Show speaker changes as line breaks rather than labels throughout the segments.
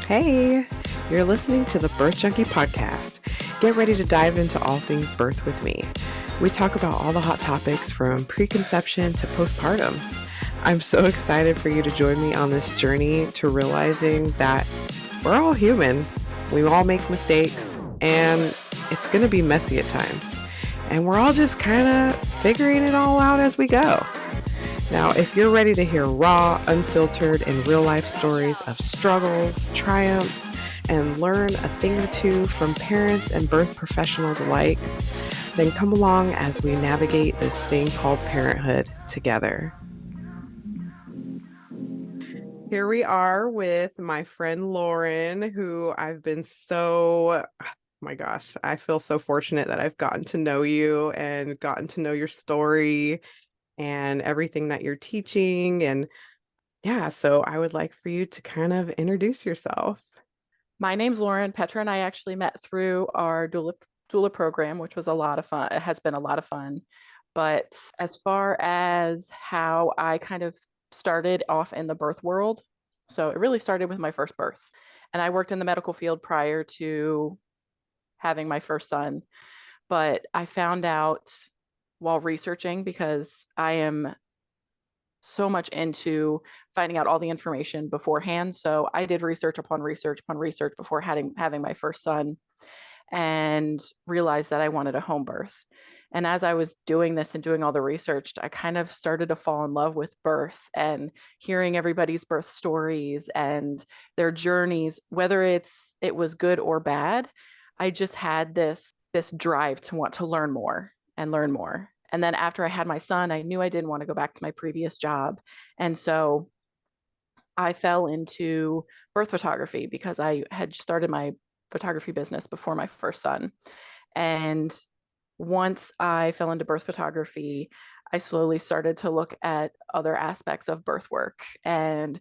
Hey, you're listening to the Birth Junkie podcast. Get ready to dive into all things birth with me. We talk about all the hot topics from preconception to postpartum. I'm so excited for you to join me on this journey to realizing that we're all human. We all make mistakes, and it's going to be messy at times. And we're all just kind of figuring it all out as we go. Now, if you're ready to hear raw, unfiltered, and real-life stories of struggles, triumphs, and learn a thing or two from parents and birth professionals alike, then come along as we navigate this thing called parenthood together. Here we are with my friend Lauren, who I've been my gosh, I feel so fortunate that I've gotten to know you and gotten to know your story and everything that you're teaching. And yeah, so I would like for you to kind of introduce yourself.
My name's Lauren. Petra and I actually met through our doula program, which was a lot of fun. It has been a lot of fun. But as far as how I kind of started off in the birth world, so it really started with my first birth. And I worked in the medical field prior to having my first son. But I found out while researching, because I am so much into finding out all the information beforehand. So I did research upon research upon research before having my first son and realized that I wanted a home birth. And as I was doing this and doing all the research, I kind of started to fall in love with birth and hearing everybody's birth stories and their journeys, whether it was good or bad. I just had this drive to want to learn more and learn more. And then after I had my son, I knew I didn't want to go back to my previous job. And so I fell into birth photography because I had started my photography business before my first son. And once I fell into birth photography, I slowly started to look at other aspects of birth work and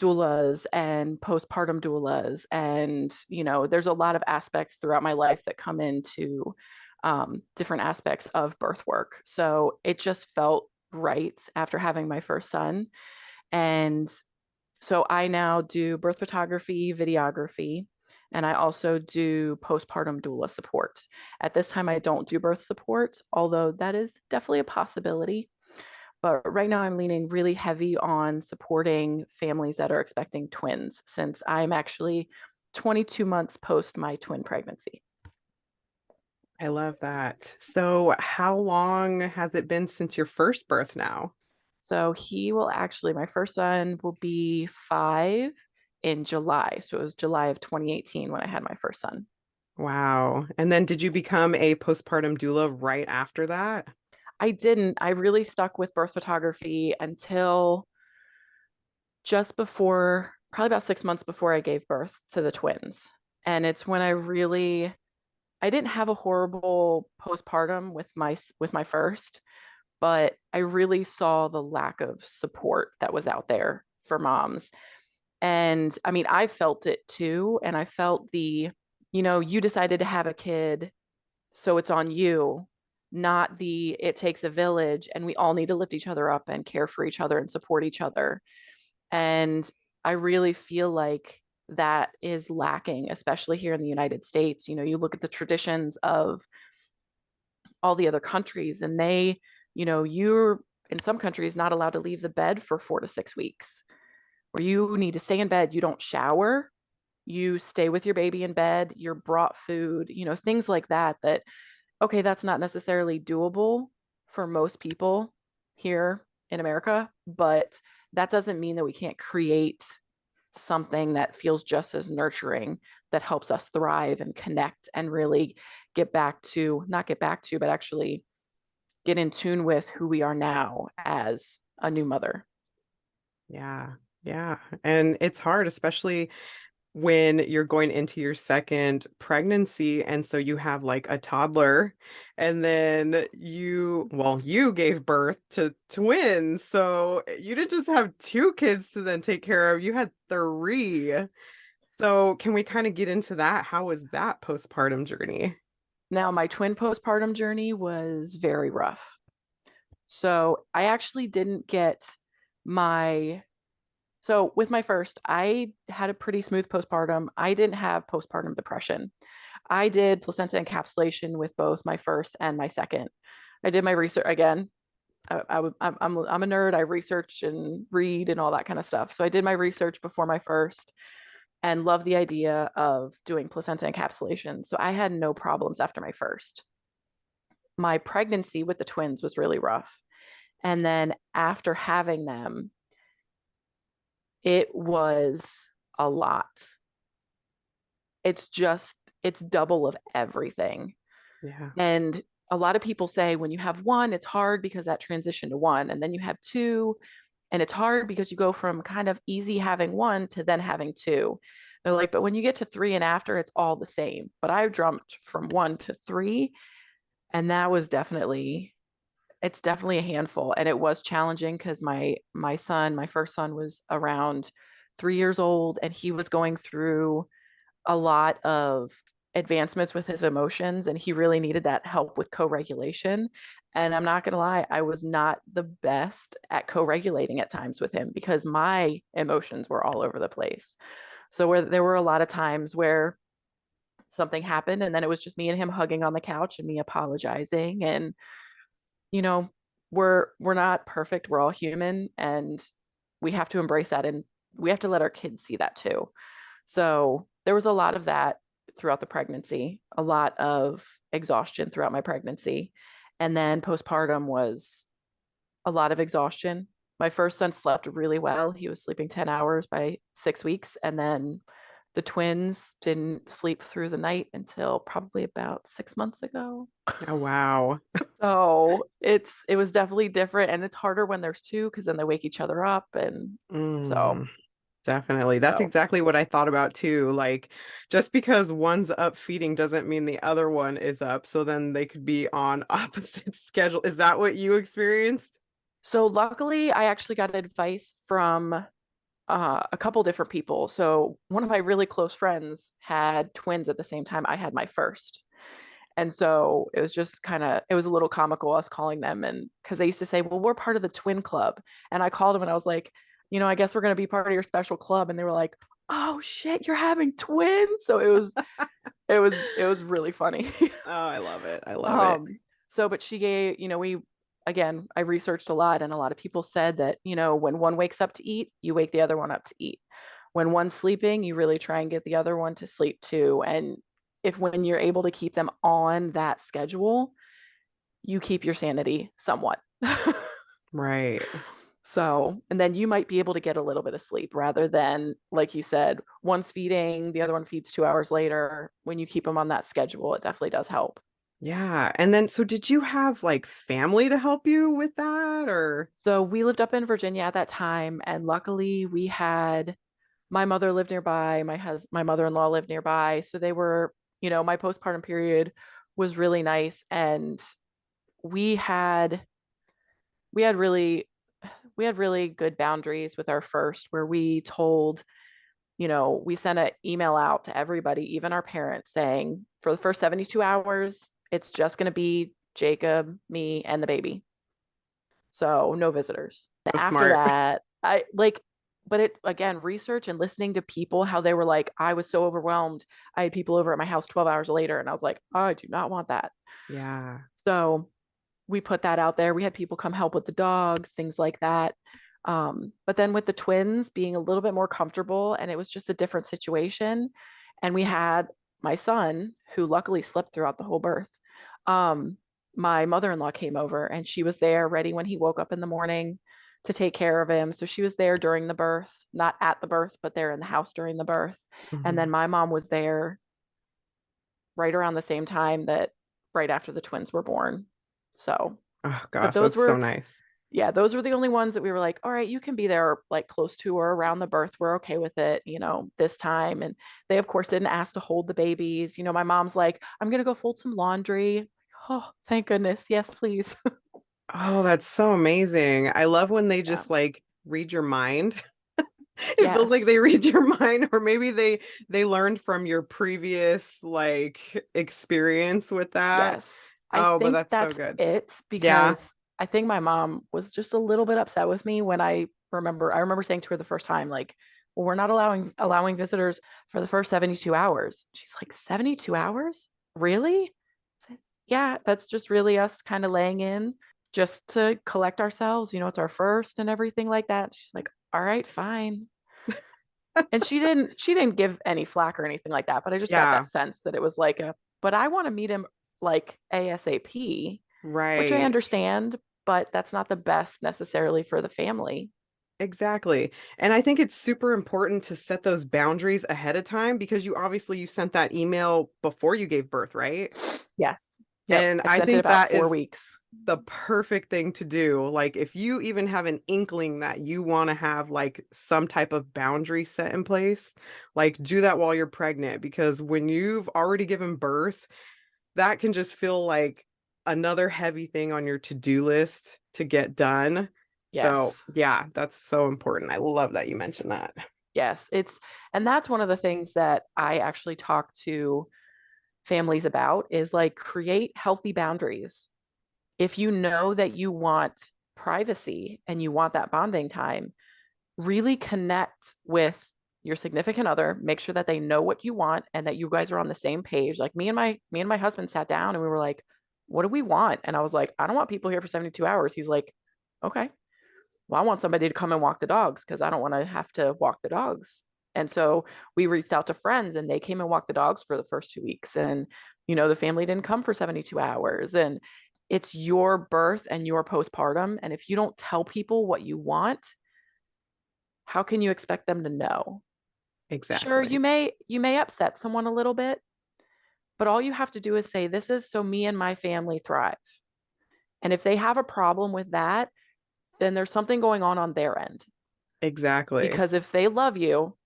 doulas and postpartum doulas. And, there's a lot of aspects throughout my life that come into different aspects of birth work. So it just felt right after having my first son. And so I now do birth photography, videography, and I also do postpartum doula support. At this time, I don't do birth support, although that is definitely a possibility. But right now, I'm leaning really heavy on supporting families that are expecting twins, since I'm actually 22 months post my twin pregnancy.
I love that. So, how long has it been since your first birth now?
So my first son will be 5 in July. So it was July of 2018 when I had my first son.
Wow. And then did you become a postpartum doula right after that?
I didn't. I really stuck with birth photography until just before, probably about 6 months before I gave birth to the twins. And it's when I didn't have a horrible postpartum with my first, but I really saw the lack of support that was out there for moms. And I mean, I felt it too. And I felt you decided to have a kid, so it's on you, not it takes a village and we all need to lift each other up and care for each other and support each other. And I really feel like that is lacking, especially here in the United States. You look at the traditions of all the other countries, and you're in some countries not allowed to leave the bed for 4 to 6 weeks, where you need to stay in bed. You don't shower, you stay with your baby in bed, you're brought food, things like that, okay, that's not necessarily doable for most people here in America, but that doesn't mean that we can't create something that feels just as nurturing, that helps us thrive and connect and really not get back to, but actually get in tune with who we are now as a new mother.
Yeah. Yeah. And it's hard, especially when you're going into your second pregnancy. And so you have like a toddler, and then you gave birth to twins. So you didn't just have two kids to then take care of, you had three. So can we kind of get into that? How was that postpartum journey?
Now, my twin postpartum journey was very rough. So I actually didn't get my So with my first, I had a pretty smooth postpartum. I didn't have postpartum depression. I did placenta encapsulation with both my first and my second. I did my research again. I'm a nerd. I research and read and all that kind of stuff. So I did my research before my first and loved the idea of doing placenta encapsulation. So I had no problems after my first. My pregnancy with the twins was really rough. And then after having them, it was a lot. It's just, it's double of everything.
Yeah.
And a lot of people say when you have one, it's hard because that transition to one, and then you have two, and it's hard because you go from kind of easy having one to then having two. They're like, but when you get to three and after, it's all the same. But I jumped from one to three, and that was definitely, it's definitely a handful. And it was challenging because my son, my first son was around 3 years old, and he was going through a lot of advancements with his emotions, and he really needed that help with co-regulation. And I'm not going to lie, I was not the best at co-regulating at times with him because my emotions were all over the place. So where there were a lot of times where something happened and then it was just me and him hugging on the couch and me apologizing, and you know, we're not perfect, we're all human, and we have to embrace that, and we have to let our kids see that too. So there was a lot of that throughout the pregnancy, a lot of exhaustion throughout my pregnancy. And then postpartum was a lot of exhaustion. My first son slept really well. He was sleeping 10 hours by 6 weeks. And then the twins didn't sleep through the night until probably about 6 months ago.
Oh, wow.
So it was definitely different. And it's harder when there's two because then they wake each other up. And so,
Mm, definitely. That's
so.
exactly what I thought about too. Like, just because one's up feeding doesn't mean the other one is up. So then they could be on opposite schedule. Is that what you experienced?
So luckily, I actually got advice from a couple different people. So one of my really close friends had twins at the same time I had my first. And so it was just kind of, it was a little comical us calling them. And because they used to say, well, we're part of the twin club. And I called them and I was like, I guess we're going to be part of your special club. And they were like, oh shit, you're having twins. So it was really funny.
Oh, I love it. I love it.
So, but she gave, again, I researched a lot, and a lot of people said that, when one wakes up to eat, you wake the other one up to eat. When one's sleeping, you really try and get the other one to sleep too. And if when you're able to keep them on that schedule, you keep your sanity somewhat.
Right.
So, and then you might be able to get a little bit of sleep rather than, like you said, one's feeding, the other one feeds 2 hours later. When you keep them on that schedule, it definitely does help.
Yeah. And then, so did you have like family to help you with that or?
So we lived up in Virginia at that time, and luckily we had my mother lived nearby, my mother-in-law lived nearby, so they were, my postpartum period was really nice, and we had we had really we had really good boundaries with our first, where we told, we sent an email out to everybody, even our parents, saying for the first 72 hours, it's just going to be Jacob, me, and the baby. So no visitors.
So
After
smart.
that, I like, but it again, research and listening to people, how they were like, I was so overwhelmed. I had people over at my house 12 hours later, and I was like, I do not want that.
Yeah.
So we put that out there. We had people come help with the dogs, things like that. But then with the twins being a little bit more comfortable, and it was just a different situation. And we had my son, who luckily slept throughout the whole birth. Um, my mother-in-law came over, and she was there ready when he woke up in the morning to take care of him. So she was there during the birth, not at the birth, but there in the house during the birth. And
Mhm.
then my mom was there right around the same time that right after the twins were born. So,
Oh
but
gosh,
those
that's so
were,
nice.
yeah, those were the only ones that we were like, all right, you can be there like close to or around the birth. We're okay with it, this time. And they, of course, didn't ask to hold the babies. My mom's like, I'm going to go fold some laundry. Oh, thank goodness. Yes, please.
Oh, that's so amazing. I love when they
Yeah.
just like read your mind. It feels like they
Yes.
read your mind, or maybe they learned from your previous like experience with that.
Yes. I
Oh, but
think
that's so
that's
good.
it
Yeah.
because I think my mom was just a little bit upset with me when I I remember saying to her the first time, like, well, we're not allowing visitors for the first 72 hours. She's like, 72 hours? Really? I said, yeah, that's just really us kind of laying in just to collect ourselves. It's our first and everything like that. She's like, all right, fine. And she didn't give any flack or anything like that, but I just got that
Yeah,
sense that it was like but I want to meet him like ASAP, which I
right.
understand, but that's not the best necessarily for the family.
Exactly. And I think it's super important to set those boundaries ahead of time because you sent that email before you gave birth, right?
Yes. Yep.
And
I
I
sent it
think
about
that
four
is
weeks.
the perfect thing to do. Like if you even have an inkling that you want to have like some type of boundary set in place, like do that while you're pregnant because when you've already given birth, that can just feel like another heavy thing on your to-do list to get done. So,
Yes.
yeah, that's so important. I love that you mentioned that.
Yes. And that's one of the things that I actually talk to families about is like create healthy boundaries. If you know that you want privacy and you want that bonding time, really connect with your significant other, make sure that they know what you want and that you guys are on the same page. Like me and my husband sat down and we were like, what do we want? And I was like, I don't want people here for 72 hours. He's like, okay, well, I want somebody to come and walk the dogs because I don't want to have to walk the dogs. And so we reached out to friends and they came and walked the dogs for the first 2 weeks. And, the family didn't come for 72 hours. And it's your birth and your postpartum. And if you don't tell people what you want, how can you expect them to know? Sure, you
Exactly.
may you may upset someone a little bit, but all you have to do is say, this is so me and my family thrive. And if they have a problem with that, then there's something going on their end.
Exactly.
Because if they love you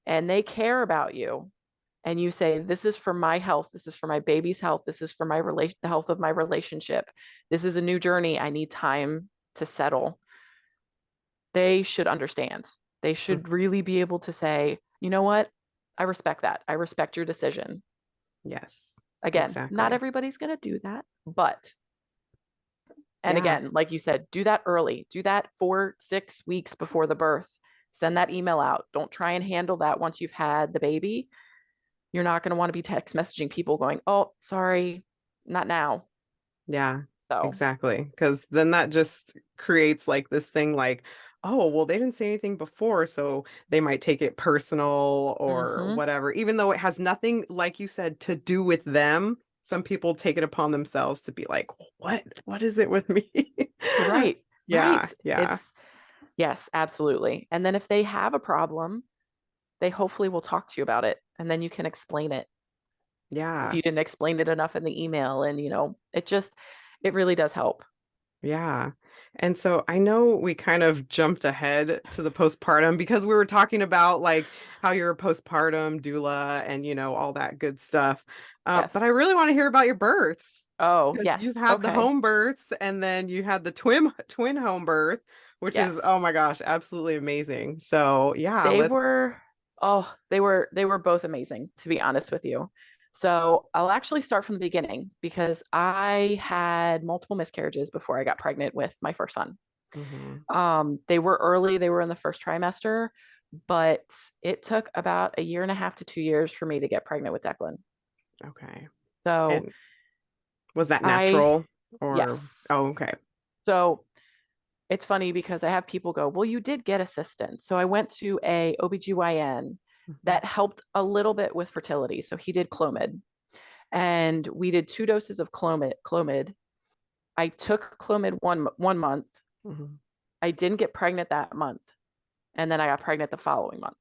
and they care about you, and you say, this is for my health, this is for my baby's health, this is for the health of my relationship, this is a new journey, I need time to settle, they should understand. They
Mm,
should really be able to say, you know what? I respect that. I respect your decision.
yes.
Again, not
Exactly.
everybody's going to do that, but, and
Yeah.
again, like you said, do that early. Do that 4, 6 weeks before the birth. Send that email out. Don't try and handle that once you've had the baby. You're not going to want to be text messaging people going, oh, sorry, not now.
Yeah.
So,
Exactly. Because then that just creates like this thing like, oh, well, they didn't say anything before, so they might take it personal or
mm-hmm.
whatever, even though it has nothing, like you said, to do with them. Some people take it upon themselves to be like, what is it with me?
Right,
Yeah,
right.
yeah,
Yes, absolutely. And then if they have a problem, they hopefully will talk to you about it. And then you can explain it if
yeah.
you didn't explain it enough in the email. And, it really does help.
Yeah. And so I know we kind of jumped ahead to the postpartum because we were talking about like how you're a postpartum doula and all that good stuff.
Yes.
But I really want to hear about your births
Oh,
because you've
yes.
had the
Okay.
home births and then you had the twin home birth, which
Yes.
is oh my gosh, absolutely amazing. So yeah,
They
let's.
were, they were both amazing, to be honest with you. So I'll actually start from the beginning because I had multiple miscarriages before I got pregnant with my first son.
Mhm.
They were early, they were in the first trimester, but it took about a year and a half to 2 years for me to get pregnant with Declan.
Okay.
So
And was that
I,
natural or
yes.
oh okay.
So it's funny because I have people go, well, you did get assistance. So I went to a OBGYN
Mhm.
that helped a little bit with fertility. So he did Clomid and we did 2 doses of Clomid. I took Clomid one month.
Mhm.
I didn't get pregnant that month. And then I got pregnant the following month.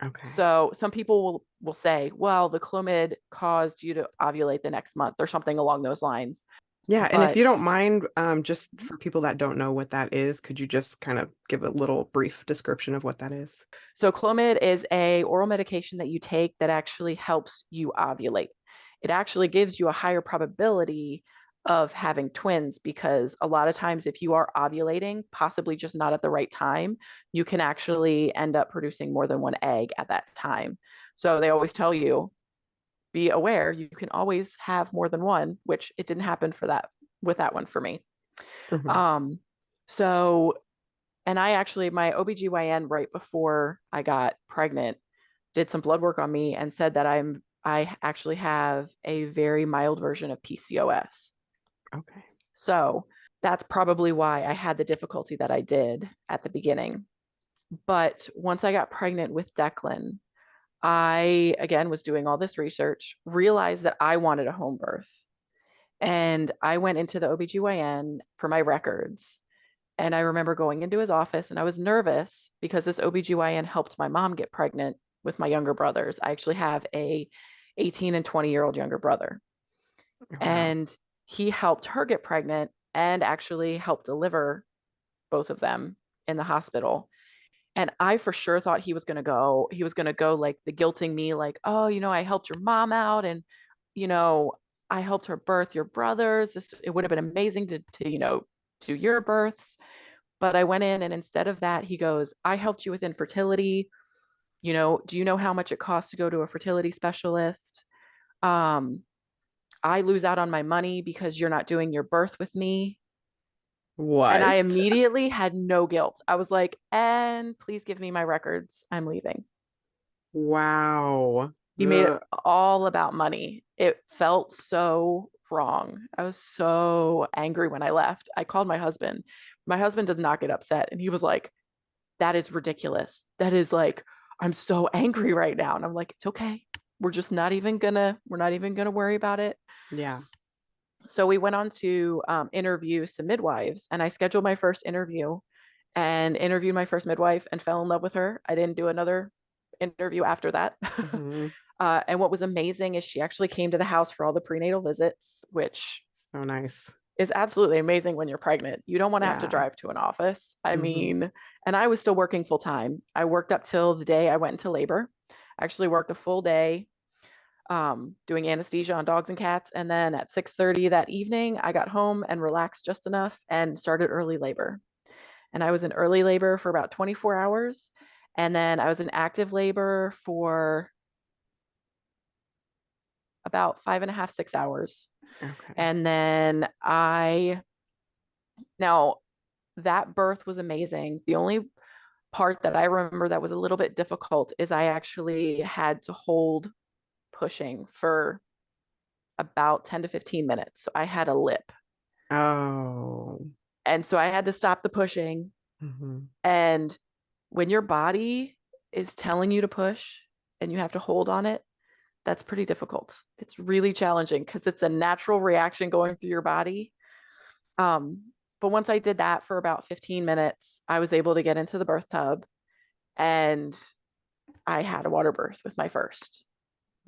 Okay.
So some people will say, well, the Clomid caused you to ovulate the next month or something along those lines.
Yeah, and if
But
you don't mind, just for people that don't know what that is, could you just kind of give a little brief description of what that is?
so Clomid is a oral medication that you take that actually helps you ovulate. It actually gives you a higher probability of having twins because a lot of times if you are ovulating, possibly just not at the right time, you can actually end up producing more than one egg at that time. So they always tell you, be aware, you can always have more than one, which it didn't happen for that with that one for me.
Hmm.
Um, so And I actually, my OBGYN right before I got pregnant did some blood work on me and said that I actually have a very mild version of PCOS.
Okay.
So that's probably why I had the difficulty that I did at the beginning. But once I got pregnant with Declan, I again was doing all this research, realized that I wanted a home birth. And I went into the OBGYN for my records. And I remember going into his office and I was nervous because this OBGYN helped my mom get pregnant with my younger brothers. I actually have a 18 and 20-year-old younger brother.
Wow.
And he helped her get pregnant and actually helped deliver both of them in the hospital. And I for sure thought he was going to go like the guilting me, like, oh, I helped your mom out and, you know, I helped her birth your brothers. It would have been amazing to do your births. But I went in and instead of that, he goes, I helped you with infertility. Do you know how much it costs to go to a fertility specialist? Um, I lose out on my money because you're not doing your birth with me. And I
What?
immediately had no guilt. I was like, and please give me my records. I'm leaving.
Wow.
He made it
Ugh.
all about money. It felt so wrong. I was so angry when I left. I called my husband. My husband does not get upset. And he was like, that is ridiculous. That is like, I'm so angry right now. And I'm like, it's okay. We're not even gonna worry about it.
Yeah.
So we went on to interview some midwives, and I scheduled my first interview and interviewed my first midwife and fell in love with her. I didn't do another interview after that.
Hmm.
And what was amazing is she actually came to the house for all the prenatal visits, which
So nice.
is absolutely amazing when you're pregnant. You don't want to have to
Yeah.
drive to an office. I
Hmm.
mean, and I was still working full time. I worked up till the day I went into labor. I actually worked a full day doing anesthesia on dogs and cats. And then at 6:30 that evening, I got home and relaxed just enough and started early labor. And I was in early labor for about 24 hours. And then I was in active labor for about 5.5, 6 hours.
Okay.
And then now that birth was amazing. The only part that I remember that was a little bit difficult is I actually had to hold pushing for about 10 to 15 minutes. So I had a lip.
Oh.
And so I had to stop the pushing.
Hmm.
And when your body is telling you to push and you have to hold on it, that's pretty difficult. It's really challenging because it's a natural reaction going through your body. Um, but once I did that for about 15 minutes, I was able to get into the birth tub and I had a water birth with my first.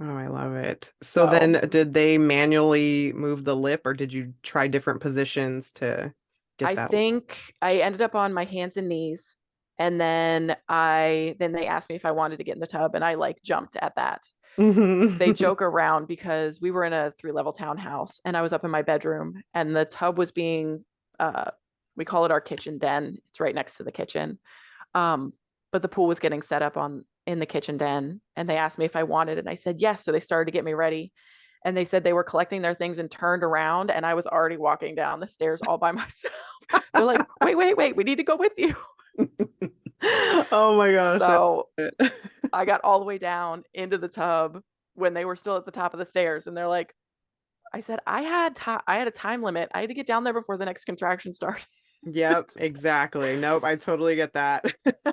Oh, I love it. So then
So
did they manually move the lip or did you try different positions to get
I
that?
think I ended up on my hands and knees. And then they asked me if I wanted to get in the tub and I like jumped at that. They
Hmm.
joke around because we were in a 3-level townhouse and I was up in my bedroom and the tub was being uh we call it our kitchen den. It's right next to the kitchen. Um, but the pool was getting set up on in the kitchen den and they asked me if I wanted it and I said yes. So they started to get me ready. And they said they were collecting their things and turned around and I was already walking down the stairs all by myself. They're like, wait, wait, wait, we need to go with you.
Oh my gosh, I
So
love it.
I got all the way down into the tub when they were still at the top of the stairs. And they're like, I said, I had a time limit. I had to get down there before the next contraction started.
Yep, exactly. Nope, I totally get that.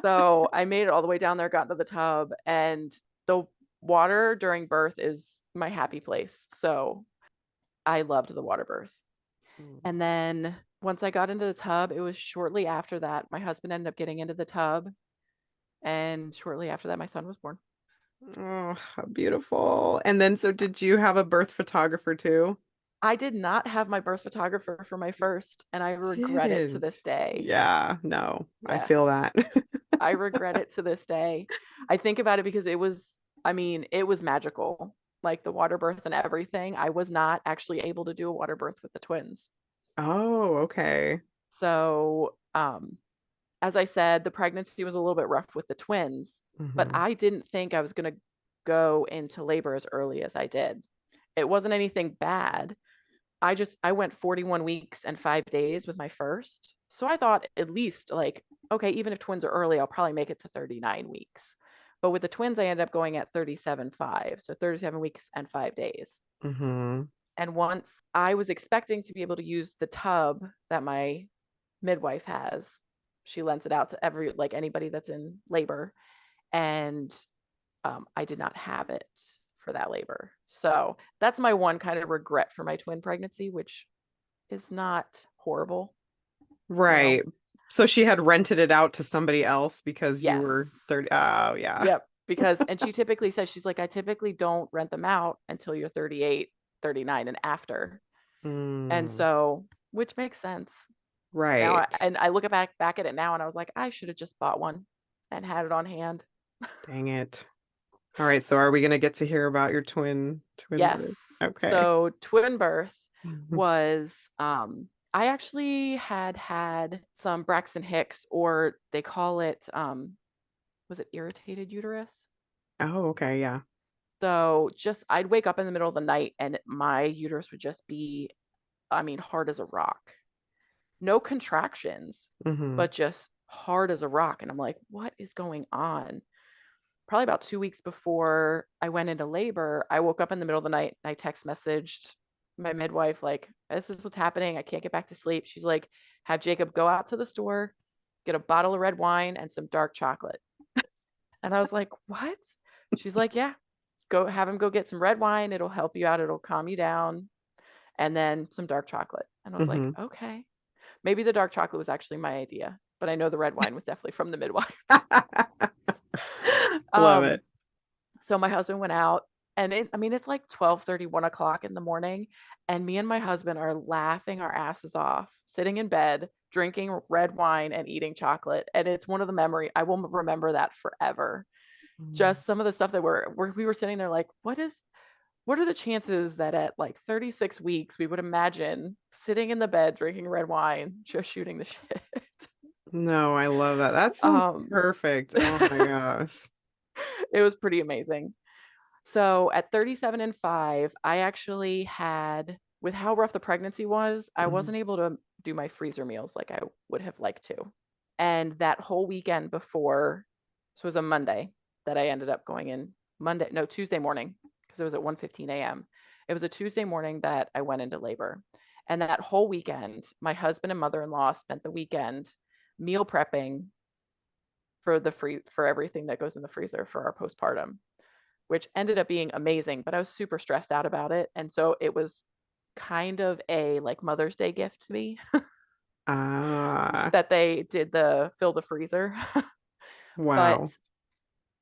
So I made it all the way down there, got into the tub, and the water during birth is my happy place. So I loved the water birth.
Mm.
And then once I got into the tub, it was shortly after that my husband ended up getting into the tub. And shortly after that, my son was born.
Oh, how beautiful. And then, so did you have a birth photographer too?
I did not have my birth photographer for my first, and I regret it to
Didn't.
this day.
Yeah, no, I
Yes,
feel that.
I regret it to this day. I think about it because I mean, it was magical. Like the water birth and everything. I was not actually able to do a water birth with the twins.
Oh, okay.
So, as I said, the pregnancy was a little bit rough with the twins, but
Hmm.
I didn't think I was going to go into labor as early as I did. It wasn't anything bad. I went 41 weeks and 5 days with my first. So I thought at least like okay, even if twins are early, I'll probably make it to 39 weeks. But with the twins, I ended up going at 37.5, so 37 weeks and 5 days.
Mm-hmm.
And once I was expecting to be able to use the tub that my midwife has, she lends it out to anybody that's in labor, and I did not have it for that labor. So that's my one kind of regret for my twin pregnancy, which is not horrible, you know?
Right. So she had rented it out to somebody else because you
Yes.
were 30. Oh, yeah.
Yep. And she typically says, she's like, I typically don't rent them out until you're 38, 39 and after. And
Mm,
so, which makes sense.
right.
And I look back at it now and I was like, I should have just bought one and had it on hand.
Dang it. All right. So are we going to get to hear about your twin
Yes.
birth? Okay.
So twin birth
Mhm.
was I actually had some Braxton Hicks, or they call it was it irritated uterus?
Oh, okay. Yeah.
So just I'd wake up in the middle of the night and my uterus would just be, I mean, hard as a rock. No contractions,
Mm-hmm.
but just hard as a rock. And I'm like, what is going on? Probably about 2 weeks before I went into labor, I woke up in the middle of the night and I text messaged my midwife, like, this is what's happening. I can't get back to sleep. She's like, have Jacob go out to the store, get a bottle of red wine and some dark chocolate. And I was like, what? She's like, yeah, go have him go get some red wine. It'll help you out. It'll calm you down. And then some dark chocolate. And I was like,
Mm-hmm.
okay. Maybe the dark chocolate was actually my idea, but I know the red wine was definitely from the midwife.
Love
Um,
it.
so my husband went out, and I mean, it's like 12:30, 1 o'clock in the morning. And me and my husband are laughing our asses off, sitting in bed, drinking red wine and eating chocolate. And it's one of the memory, I will remember that forever.
Mm.
Just some of the stuff that we were sitting there like, what are the chances that at like 36 weeks we would imagine sitting in the bed drinking red wine, just shooting the shit?
No, I love that. That sounds
um,
perfect. Oh my gosh.
it was pretty amazing. So at 37 and 5, I actually had, with how rough the pregnancy was, I
Mhm.
wasn't able to do my freezer meals like I would have liked to. And that whole weekend before, so it was a Monday that I ended up going in, Tuesday morning, because it was at 1:15 a.m. It was a Tuesday morning that I went into labor. And that whole weekend, my husband and mother-in-law spent the weekend meal prepping for everything that goes in the freezer for our postpartum, which ended up being amazing, but I was super stressed out about it. And so it was kind of a like Mother's Day gift to me
Ah,
that they did the fill the freezer. But
wow.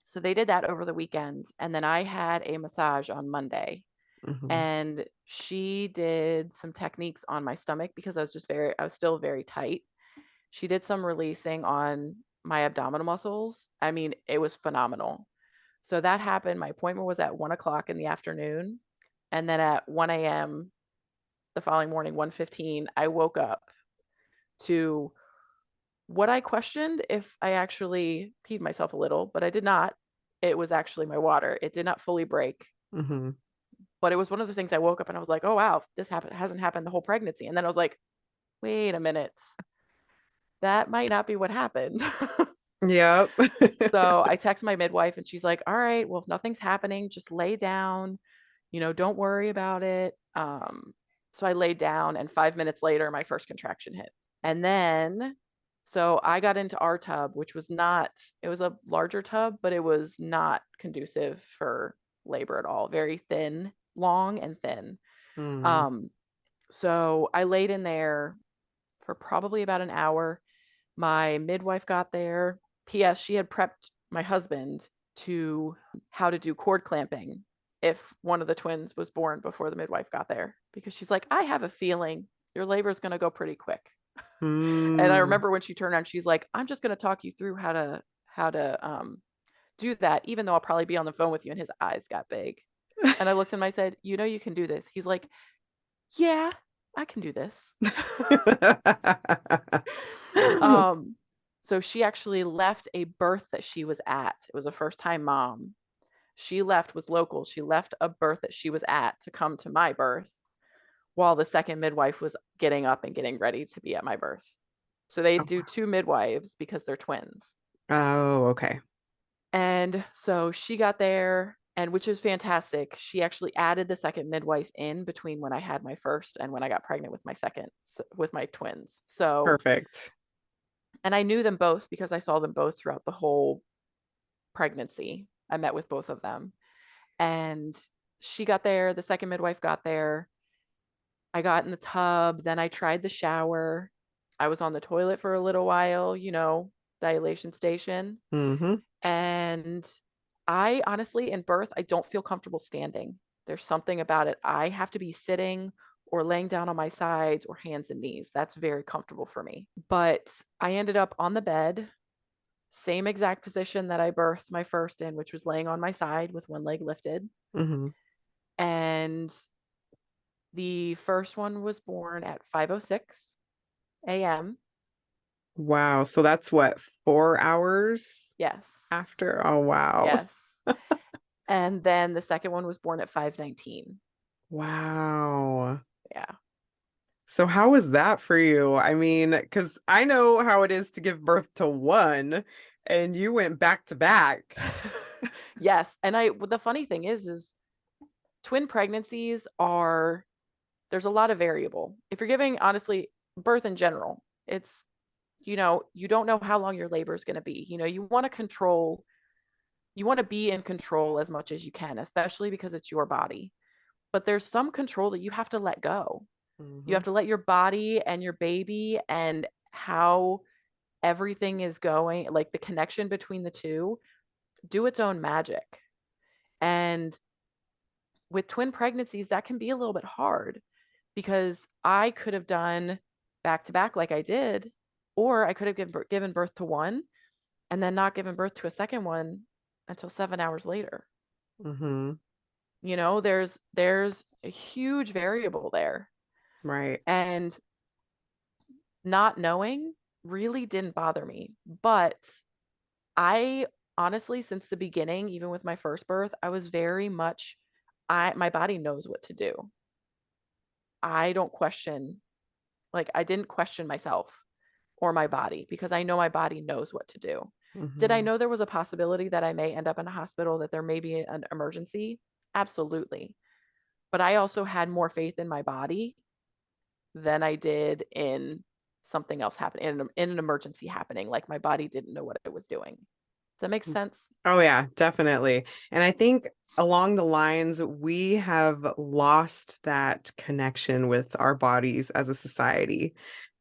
so they did that over the weekend. And then I had a massage on Monday,
Hmm.
and she did some techniques on my stomach because I was still very tight. She did some releasing on my abdominal muscles. I mean, it was phenomenal. So that happened. My appointment was at 1 o'clock in the afternoon. And then at 1 a.m. the following morning, 1:15, I woke up to what I questioned if I actually peed myself a little, but I did not. It was actually my water. It did not fully break,
Hmm.
but it was one of the things I woke up and I was like, oh, wow, hasn't happened the whole pregnancy. And then I was like, wait a minute, that might not be what happened.
Yep.
So I text my midwife and she's like, all right, well, if nothing's happening, just lay down, don't worry about it. So I laid down, and 5 minutes later, my first contraction hit. And then, so I got into our tub, which was not, it was a larger tub, but it was not conducive for labor at all. Very thin, long and thin.
Mm.
Um, so I laid in there for probably about an hour. My midwife got there. P.S. She had prepped my husband to how to do cord clamping if one of the twins was born before the midwife got there, because she's like, I have a feeling your labor is going to go pretty quick. And I
Mm.
remember when she turned around, she's like, I'm just going to talk you through how to do that, even though I'll probably be on the phone with you. And his eyes got big. And I looked at him, I said, you can do this. He's like, yeah, I can do this. Um, so she actually left a birth that she was at. It was a first time mom. She left, was local. She left a birth that she was at to come to my birth while the second midwife was getting up and getting ready to be at my birth. So they
Oh,
do two midwives because they're twins.
oh, okay.
And so she got there, and which is fantastic. She actually added the second midwife in between when I had my first and when I got pregnant with my second, with my twins. So,
Perfect.
and I knew them both because I saw them both throughout the whole pregnancy. I met with both of them. And she got there, the second midwife got there. I got in the tub, then I tried the shower. I was on the toilet for a little while, dilation station.
Mm-hmm.
And I honestly, in birth, I don't feel comfortable standing. There's something about it. I have to be sitting or laying down on my sides or hands and knees. That's very comfortable for me. But I ended up on the bed, same exact position that I birthed my first in, which was laying on my side with one leg lifted.
Mm-hmm.
And the first one was born at 5:06 a.m.
Wow. So that's what, 4 hours
Yes.
after? Oh, wow.
Yes. And then the second one was born at 5:19.
Wow.
Yeah.
So how was that for you? I mean, because I know how it is to give birth to one, and you went back to back.
Yes. And the funny thing is twin pregnancies are, there's a lot of variable. If you're giving, honestly, birth in general, it's, you don't know how long your labor is going to be. You want to control, you want to be in control as much as you can, especially because it's your body. But there's some control that you have to let go. You
Mm-hmm.
have to let your body and your baby and how everything is going, like the connection between the two, do its own magic. And with twin pregnancies, that can be a little bit hard because I could have done back to back like I did, or I could have given birth to one and then not given birth to a second one until 7 hours later.
Mm-hmm.
There's a huge variable there.
Right.
And not knowing really didn't bother me. But I honestly, since the beginning, even with my first birth, I was very much, my body knows what to do. I don't question, like, I didn't question myself or my body because I know my body knows what to do. Did I
Mm-hmm.
know there was a possibility that I may end up in a hospital, that there may be an emergency? Absolutely. But I also had more faith in my body than I did in something else happening, in an emergency happening. Like my body didn't know what it was doing. Does that make sense?
Oh yeah, definitely. And I think along the lines, we have lost that connection with our bodies as a society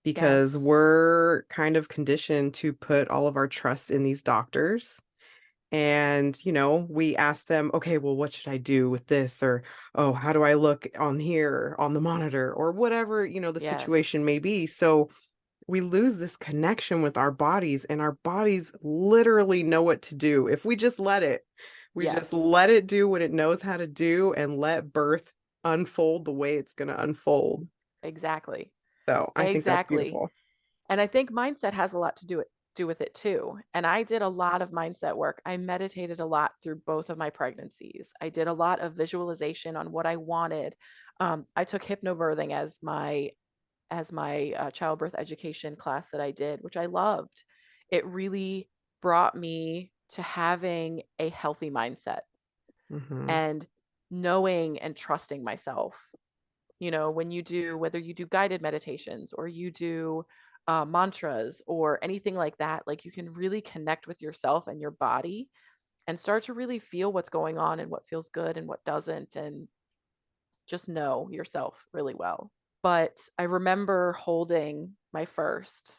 because
Yes.
we're kind of conditioned to put all of our trust in these doctors. And, we ask them, okay, well, what should I do with this? Or, oh, how do I look on here on the monitor? Or whatever, the situation
Yes.
may be. So we lose this connection with our bodies, and our bodies literally know what to do. If we just let it, we just
Yes.
let it do what it knows how to do and let birth unfold the way it's going to unfold.
Exactly.
So I think that's
Exactly.
beautiful.
And I think mindset has a lot to do with it too. And I did a lot of mindset work. I meditated a lot through both of my pregnancies. I did a lot of visualization on what I wanted. I took hypnobirthing as my childbirth education class that I did, which I loved. It really brought me to having a healthy mindset
Hmm.
and knowing and trusting myself. When whether you do guided meditations or you do mantras or anything like that, like you can really connect with yourself and your body and start to really feel what's going on and what feels good and what doesn't, and just know yourself really well. But I remember holding my first,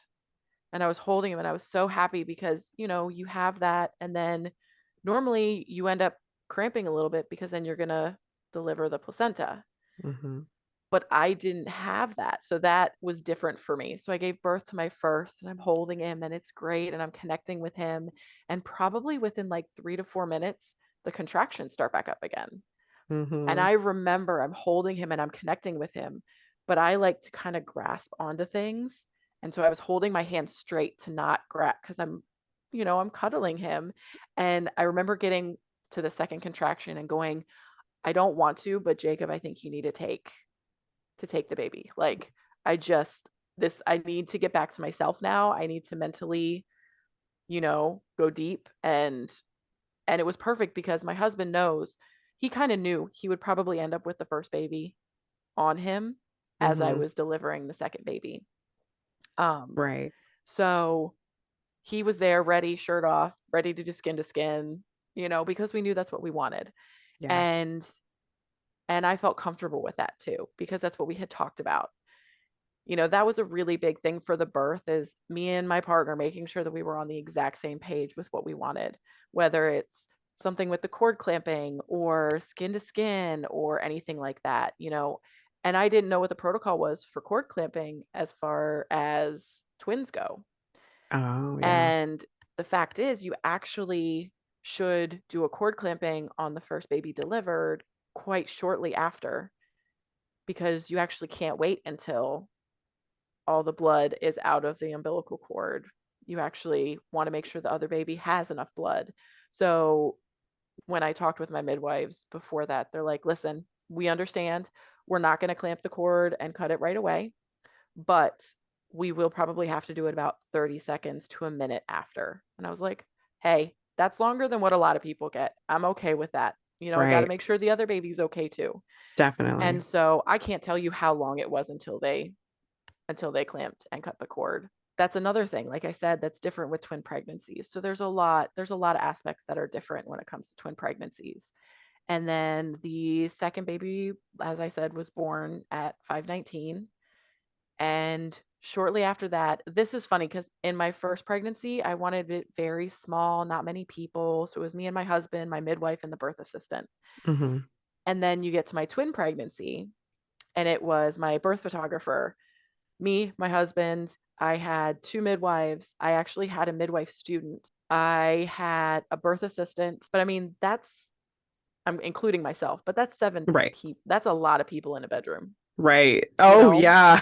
and I was holding him and I was so happy because, you have that. And then normally you end up cramping a little bit because then you're going to deliver the placenta.
Hmm.
But I didn't have that. So that was different for me. So I gave birth to my first and I'm holding him and it's great and I'm connecting with him. And probably within like 3 to 4 minutes, the contractions start back up again. And
Hmm.
I remember I'm holding him and I'm connecting with him, but I like to kind of grasp onto things. And so I was holding my hand straight to not grab because I'm cuddling him. And I remember getting to the second contraction and going, I don't want to, but Jacob, I think you need to take the baby. Like I just I need to get back to myself now. I need to mentally, go deep. And it was perfect because my husband knows, he kind of knew he would probably end up with the first baby on him as I
Mm-hmm.
was delivering the second baby. Um,
Right.
so he was there ready, shirt off, ready to do skin to skin, because we knew that's what we wanted.
Yeah.
And and I felt comfortable with that too, because that's what we had talked about. That was a really big thing for the birth, is me and my partner making sure that we were on the exact same page with what we wanted, whether it's something with the cord clamping or skin to skin or anything like that. And I didn't know what the protocol was for cord clamping as far as twins go.
Oh, yeah.
And the fact is, you actually should do a cord clamping on the first baby delivered quite shortly after, because you actually can't wait until all the blood is out of the umbilical cord. You actually want to make sure the other baby has enough blood. So when I talked with my midwives before that, they're like, listen, we understand we're not going to clamp the cord and cut it right away, but we will probably have to do it about 30 seconds to a minute after. And I was like, hey, that's longer than what a lot of people get. I'm okay with that. Got to
Right.
make sure the other baby's okay too.
Definitely.
And so I can't tell you how long it was until they clamped and cut the cord. That's another thing, like I said, that's different with twin pregnancies. So there's a lot of aspects that are different when it comes to twin pregnancies. And then the second baby, as I said, was born at 5:19. And shortly after that, this is funny because in my first pregnancy, I wanted it very small, not many people. So it was me and my husband, my midwife, and the birth assistant.
Mm-hmm.
And then you get to my twin pregnancy, and it was my birth photographer, me, my husband. I had two midwives. I actually had a midwife student. I had a birth assistant. But I mean, I'm including myself, but that's seven
Right.
people. That's a lot of people in a bedroom,
Right.
you
Oh,
know?
yeah.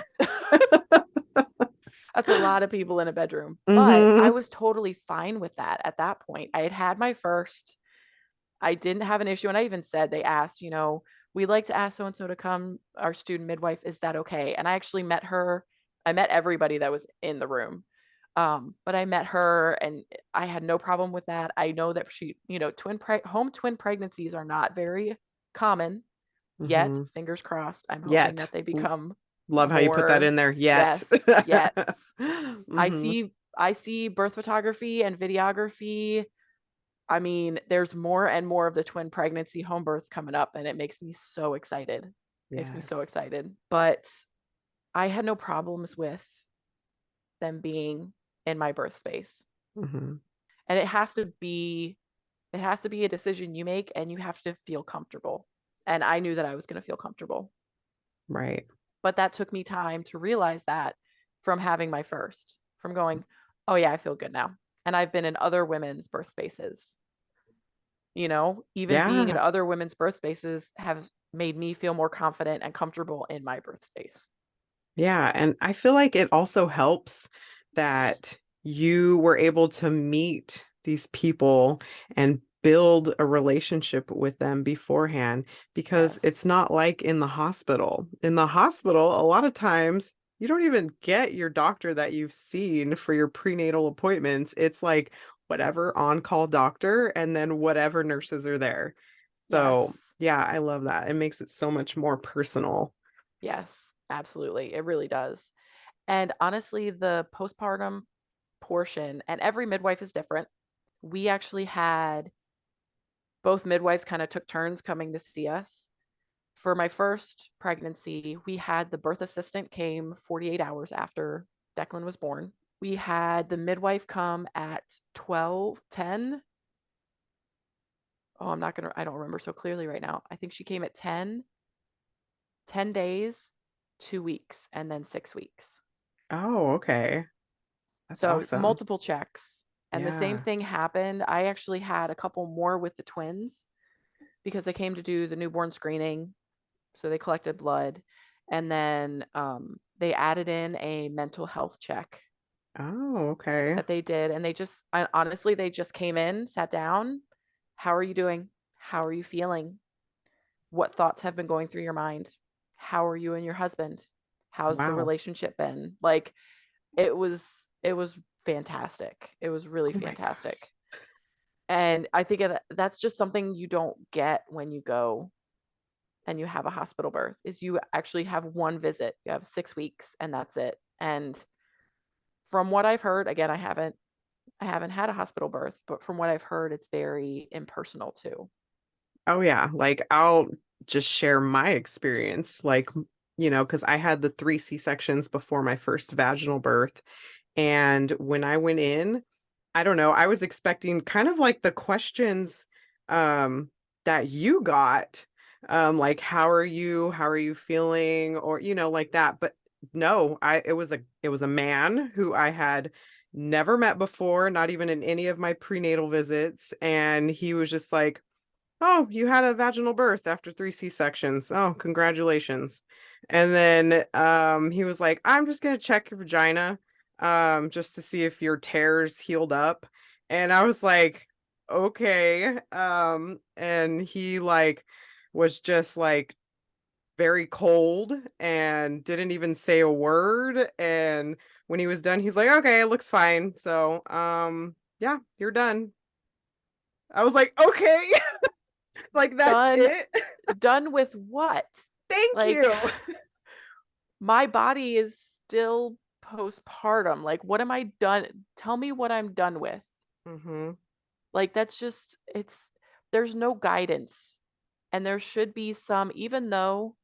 That's a lot of people in a bedroom. But I
Mm-hmm.
was totally fine with that at that point. I had my first. I didn't have an issue. And I even said, they asked, we'd like to ask so and so to come, our student midwife. Is that okay? And I actually met her. I met everybody that was in the room. But I met her and I had no problem with that. I know that home twin pregnancies are not very common yet.
Mm-hmm.
Fingers crossed. I'm hoping that
Yet.
they become
Love how you put that
more.
in there. Yet.
Yes, yet. I
Mm-hmm.
see I see birth photography and videography. I mean, there's more and more of the twin pregnancy home births coming up, and it makes me so excited. Makes me so
Yes.
excited. But I had no problems with them being in my birth space.
Mm-hmm.
And it has to be a decision you make, and you have to feel comfortable. And I knew that I was going to feel comfortable.
Right.
But that took me time to realize that, from having my first, from going, oh yeah, I feel good now. And I've been in other women's birth spaces. Even being in
Yeah.
other women's birth spaces have made me feel more confident and comfortable in my birth space.
Yeah. And I feel like it also helps that you were able to meet these people and build a relationship with them beforehand, because it's
Yes.
not like in the hospital. In the hospital, a lot of times you don't even get your doctor that you've seen for your prenatal appointments. It's like whatever on-call doctor and then whatever nurses are there. So,
Yes.
yeah, I love that. It makes it so much more personal.
Yes. Absolutely. It really does. And honestly, the postpartum portion, and every midwife is different. We actually had both midwives kind of took turns coming to see us. For my first pregnancy, we had the birth assistant came 48 hours after Declan was born. We had the midwife come at 12:10. Oh, I don't remember so clearly right now. I think she came at 10 days, 2 weeks, and then 6 weeks.
Oh, okay. That's
So
awesome.
multiple checks. And the same
Yeah.
thing happened. I actually had a couple more with the twins because they came to do the newborn screening. So they collected blood. And then they added in a mental health check
Oh, okay.
that they did. And honestly, they just came in, sat down. How are you doing? How are you feeling? What thoughts have been going through your mind? How are you and your husband? How's the
Wow.
relationship been? Like it was it was fantastic. It was really
Oh my
fantastic.
gosh.
And I think that's just something you don't get when you go and you have a hospital birth is you actually have one visit. You have 6 weeks and that's it. And from what I've heard, again, I haven't had a hospital birth, but from what I've heard, it's very impersonal too.
Oh yeah, like I'll just share my experience, like, because I had the three C-sections before my first vaginal birth. And when I went in, I don't know, I was expecting kind of like the questions um that you got. Like how are you? How are you feeling? Or, like that. But no, it was a man who I had never met before, not even in any of my prenatal visits. And he was just like, "Oh, you had a vaginal birth after three C-sections. Oh, congratulations." And then he was like, "I'm just gonna check your vagina just to see if your tears healed up." And I was like, "Okay." And he like was just like very cold and didn't even say a word. And when he was done, he's like, "Okay, it looks fine. So, yeah, you're done." I was like, "Okay." Like that's
Done
it.
done with what?
Thank
Like
you.
my body is still postpartum. Like what am I done? Tell me what I'm done with.
Hmm.
Like that's just there's no guidance. And there should be some, even though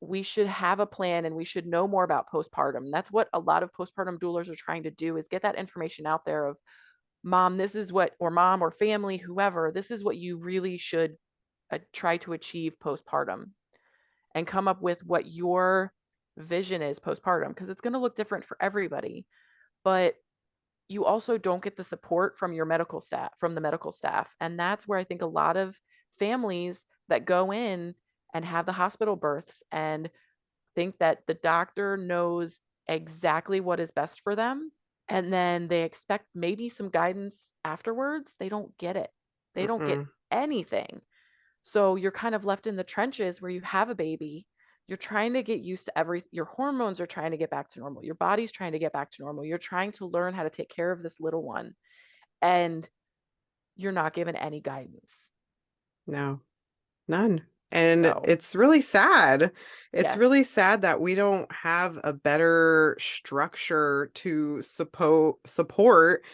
we should have a plan and we should know more about postpartum. That's what a lot of postpartum doulas are trying to do is get that information out there of mom, this is what, or mom or family, whoever, this is what you really should try to achieve postpartum and come up with what your vision is postpartum because it's going to look different for everybody. But you also don't get the support from your medical staff, from the medical staff. And that's where I think a lot of families that go in and have the hospital births and think that the doctor knows exactly what is best for them. And then they expect maybe some guidance afterwards. They don't get it. They don't get
Mm-mm.
anything. So you're kind of left in the trenches where you have a baby. You're trying to get used to your hormones are trying to get back to normal. Your body's trying to get back to normal. You're trying to learn how to take care of this little one and you're not given any guidance.
No, none. And
So,
it's really sad. It's
yes,
really sad that we don't have a better structure to support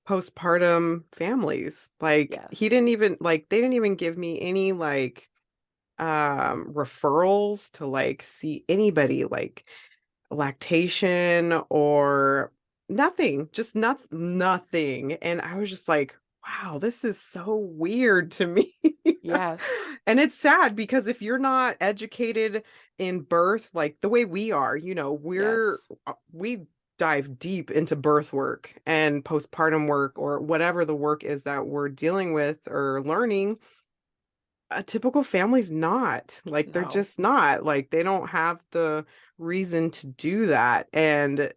postpartum families. Like he
yes,
didn't even like they didn't even give me any like referrals to like see anybody like lactation or nothing, just nothing. And I was just like, wow, this is so weird to me.
yes,
And it's sad because if you're not educated in birth like the way we are,
yes,
we dive deep into birth work and postpartum work or whatever the work is that we're dealing with or learning. A typical family's not like they're
no,
just not like they don't have the reason to do that. And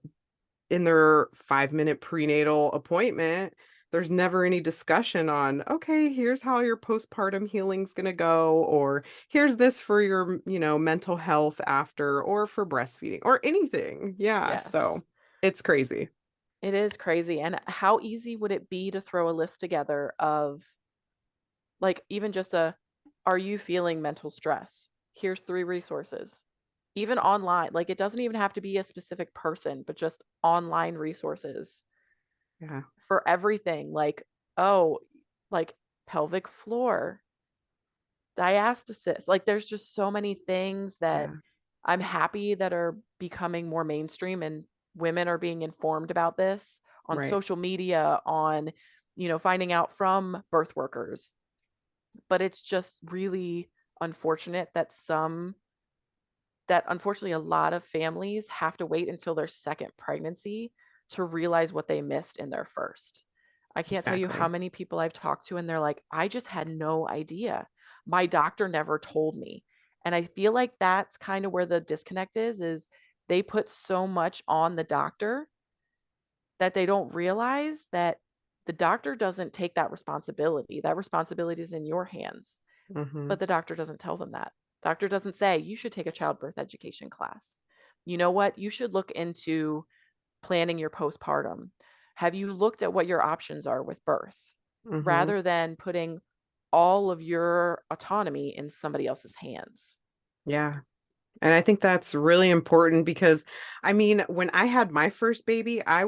in their 5-minute prenatal appointment, there's never any discussion on, okay, here's how your postpartum healing's going to go, or here's this for your, mental health after, or for breastfeeding, or anything. Yeah.
yes.
So it's crazy.
It is crazy. And how easy would it be to throw a list together of like even just are you feeling mental stress? Here's 3 resources. Even online, like it doesn't even have to be a specific person, but just online resources
Yeah.
for everything. Like, oh, like pelvic floor, diastasis. Like there's just so many things that
Yeah.
I'm happy that are becoming more mainstream and women are being informed about this on
Right.
social media, on, finding out from birth workers. But it's just really unfortunate that unfortunately a lot of families have to wait until their second pregnancy to realize what they missed in their first. I can't tell you how
Exactly.
many people I've talked to and they're like, I just had no idea. My doctor never told me. And I feel like that's kind of where the disconnect is they put so much on the doctor that they don't realize that the doctor doesn't take that responsibility. That responsibility is in your hands,
Hmm.
but the doctor doesn't tell them that. Doctor doesn't say you should take a childbirth education class. you know what, you should look into planning your postpartum. Have you looked at what your options are with birth
Hmm.
rather than putting all of your autonomy in somebody else's hands?
Yeah. And I think that's really important because I mean, when I had my first baby, I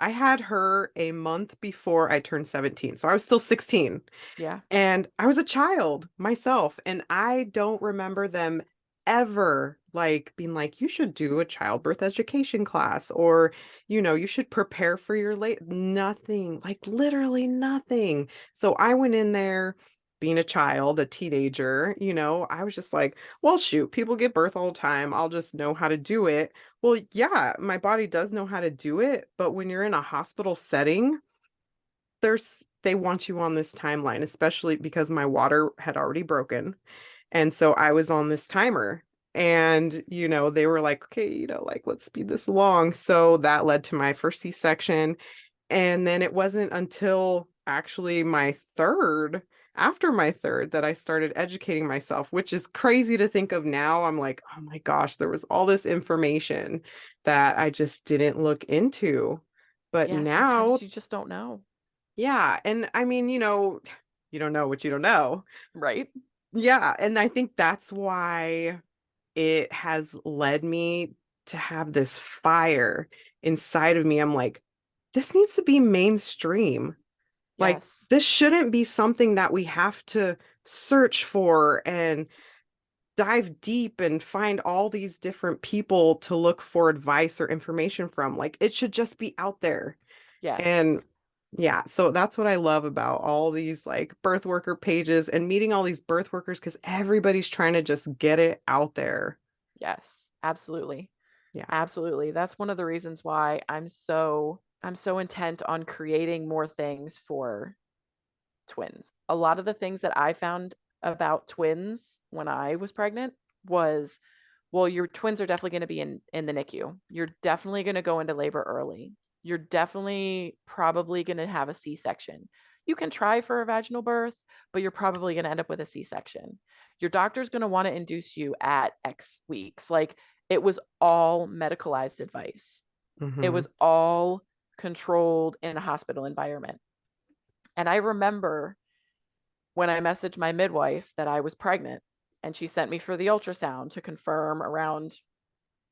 had her a month before I turned 17. So I was still 16.
Yeah.
And I was a child myself, and I don't remember them ever like being like, you should do a childbirth education class, or, you should prepare for your late. Nothing, like literally nothing. So I went in there being a child, a teenager, I was just like, well, shoot, people give birth all the time. I'll just know how to do it. Well, yeah, my body does know how to do it, but when you're in a hospital setting, they want you on this timeline, especially because my water had already broken. And so I was on this timer. And, they were like, okay, like let's speed this along. So that led to my first C-section. And then it wasn't until actually after my third, that I started educating myself, which is crazy to think of now. I'm like, oh my gosh, there was all this information that I just didn't look into. But
Yeah, sometimes
now,
you just don't know,
yeah. And I mean, you don't know what you don't know.
right?
Yeah. And I think that's why it has led me to have this fire inside of me. I'm like, this needs to be mainstream. Like,
Yes.
this shouldn't be something that we have to search for and dive deep and find all these different people to look for advice or information from. Like, it should just be out there.
Yes.
And yeah, so that's what I love about all these like birth worker pages and meeting all these birth workers because everybody's trying to just get it out there.
Yes. Absolutely.
Yeah.
Absolutely. That's one of the reasons why I'm so intent on creating more things for twins. A lot of the things that I found about twins when I was pregnant was, well, your twins are definitely going to be in the NICU. You're definitely going to go into labor early. You're definitely probably going to have a C-section. You can try for a vaginal birth, but you're probably going to end up with a C-section. Your doctor's going to want to induce you at X weeks. Like, it was all medicalized advice. It
Hmm.
was all controlled in a hospital environment. And I remember when I messaged my midwife that I was pregnant, and she sent me for the ultrasound to confirm around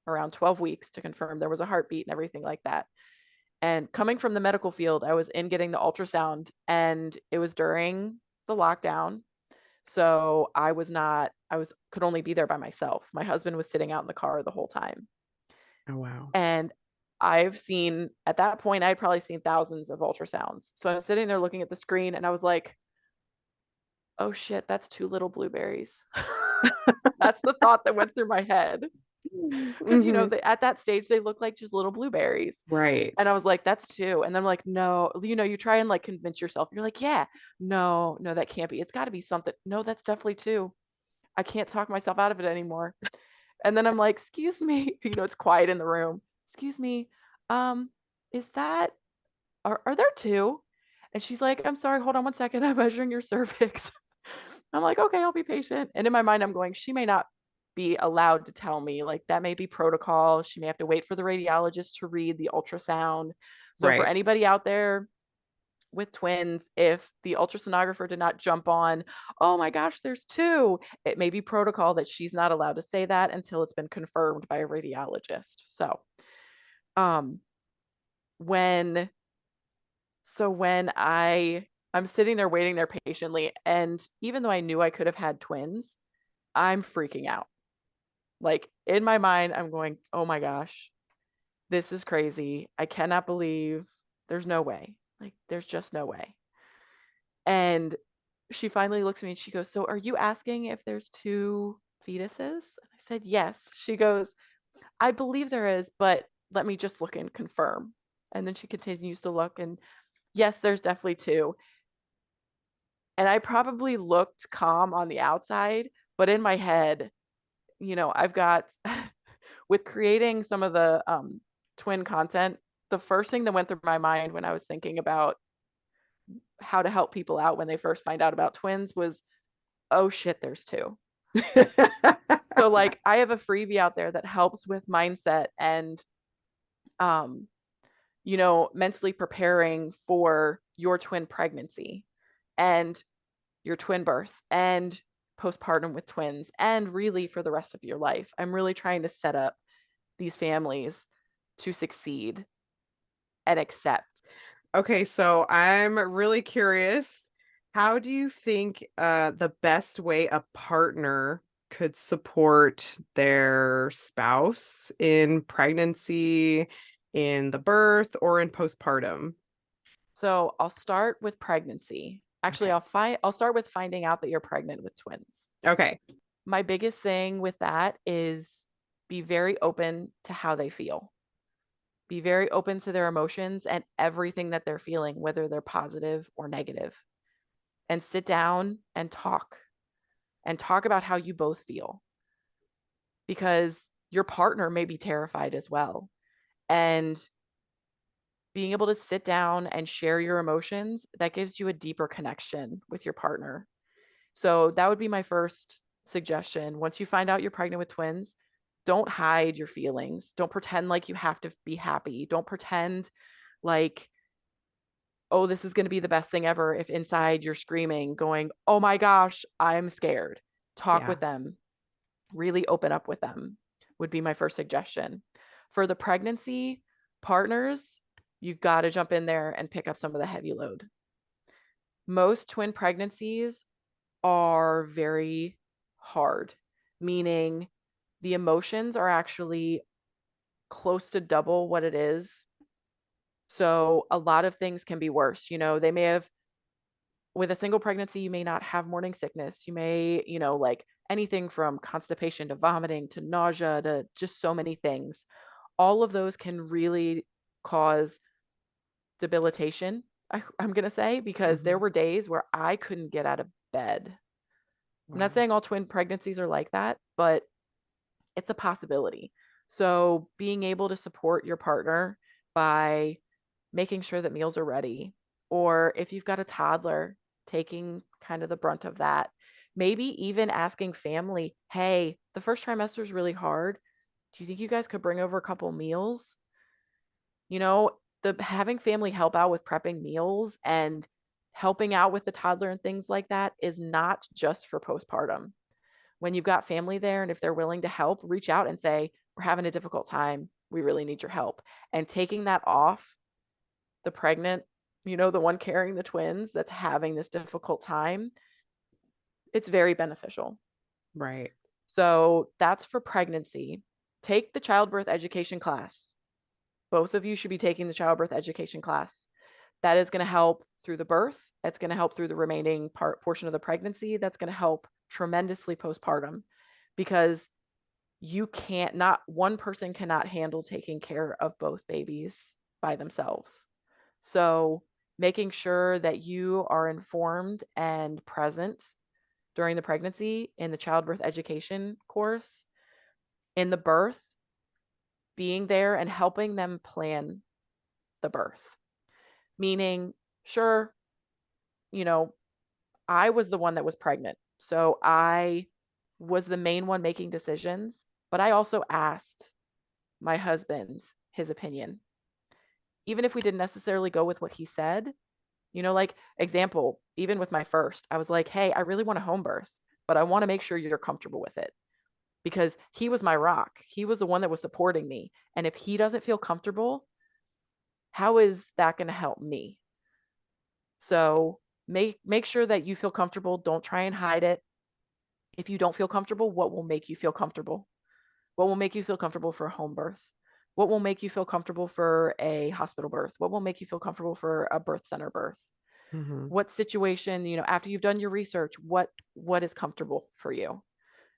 12 weeks, to confirm there was a heartbeat and everything like that. And coming from the medical field, I was in getting the ultrasound, and it was during the lockdown. So I was could only be there by myself. My husband was sitting out in the car the whole time.
Oh, wow.
And at that point, I'd probably seen thousands of ultrasounds. So I was sitting there looking at the screen, and I was like, oh shit, that's two little blueberries. That's the thought that went through my head. Because,
Hmm.
at that stage, they look like just little blueberries. And
Right.
I was like, that's two. And then I'm like, no, you try and like convince yourself. You're like, yeah, no, no, that can't be. It's got to be something. No, that's definitely two. I can't talk myself out of it anymore. And then I'm like, excuse me, it's quiet in the room. Excuse me, um, is that, are there two? And she's like, I'm sorry, hold on one second. I'm measuring your cervix. I'm like, okay, I'll be patient. And in my mind, I'm going, she may not be allowed to tell me. Like, that may be protocol. She may have to wait for the radiologist to read the ultrasound. So, for
Right.
anybody out there with twins, if the ultrasonographer did not jump on, oh my gosh, there's two, it may be protocol that she's not allowed to say that until it's been confirmed by a radiologist. Um, when when I'm sitting there waiting there patiently, and even though I knew I could have had twins, I'm freaking out. Like, in my mind, I'm going, oh my gosh, this is crazy. I cannot believe there's no way. Like, there's just no way. And she finally looks at me and she goes, so are you asking if there's two fetuses? And I said, yes. She goes, I believe there is, but let me just look and confirm. And then she continues to look, and yes, there's definitely two. And I probably looked calm on the outside, but in my head, I've got with creating some of the twin content, the first thing that went through my mind when I was thinking about how to help people out when they first find out about twins was, oh shit, there's two. So like I have a freebie out there that helps with mindset and um mentally preparing for your twin pregnancy and your twin birth and postpartum with twins and really for the rest of your life. I'm really trying to set up these families to succeed and accept.
Okay, so I'm really curious. How do you think the best way a partner could support their spouse in pregnancy, in the birth, or in postpartum?
So I'll start with pregnancy. Actually,
Okay.
I'll start with finding out that you're pregnant with twins.
Okay.
My biggest thing with that is be very open to how they feel. Be very open to their emotions and everything that they're feeling, whether they're positive or negative. And sit down and talk about how you both feel because your partner may be terrified as well. And being able to sit down and share your emotions, that gives you a deeper connection with your partner. So that would be my first suggestion. Once you find out you're pregnant with twins, don't hide your feelings. Don't pretend like you have to be happy. Don't pretend like, oh, this is going to be the best thing ever if inside you're screaming, going, oh my gosh, I'm scared. Talk
Yeah.
with them, really open up with them, would be my first suggestion. For the pregnancy partners, you've got to jump in there and pick up some of the heavy load. Most twin pregnancies are very hard, meaning the emotions are actually close to double what it is. So a lot of things can be worse. They may have, with a single pregnancy, you may not have morning sickness. You may, like anything from constipation to vomiting to nausea to just so many things. All of those can really cause debilitation, I'm going to say, because there
Hmm.
were days where I couldn't get out of bed. I'm not
Wow.
saying all twin pregnancies are like that, but it's a possibility. So being able to support your partner by making sure that meals are ready, or if you've got a toddler, taking kind of the brunt of that. Maybe even asking family, hey, the first trimester is really hard. Do you think you guys could bring over a couple meals? You know, the having family help out with prepping meals and helping out with the toddler and things like that is not just for postpartum. When you've got family there and if they're willing to help, reach out and say, we're having a difficult time. We really need your help. And taking that off the pregnant, the one carrying the twins that's having this difficult time, it's very beneficial.
Right.
So that's for pregnancy. Take the childbirth education class. Both of you should be taking the childbirth education class. That is going to help through the birth. It's going to help through the remaining portion of the pregnancy. That's going to help tremendously postpartum because not one person cannot handle taking care of both babies by themselves. So making sure that you are informed and present during the pregnancy in the childbirth education course, in the birth, being there and helping them plan the birth. Meaning, sure, you know, I was the one that was pregnant. So I was the main one making decisions, but I also asked my husband his opinion. Even if we didn't necessarily go with what he said, like example, even with my first, I was like, hey, I really want a home birth, but I want to make sure you're comfortable with it because he was my rock. He was the one that was supporting me. And if he doesn't feel comfortable, how is that going to help me? So make sure that you feel comfortable. Don't try and hide it. If you don't feel comfortable, what will make you feel comfortable? What will make you feel comfortable for a home birth? What will make you feel comfortable for a hospital birth? What will make you feel comfortable for a birth center birth?
Hmm.
What situation, after you've done your research, what is comfortable for you?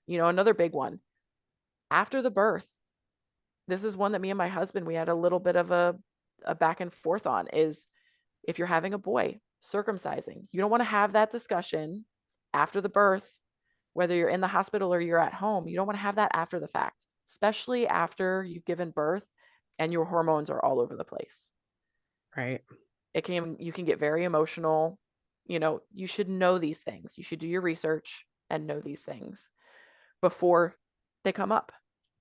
Another big one. After the birth, this is one that me and my husband we had a little bit of a back and forth on is if you're having a boy, circumcising. You don't want to have that discussion after the birth, whether you're in the hospital or you're at home. You don't want to have that after the fact, especially after you've given birth and your hormones are all over the place.
Right.
You can get very emotional. You should know these things. You should do your research and know these things before they come up.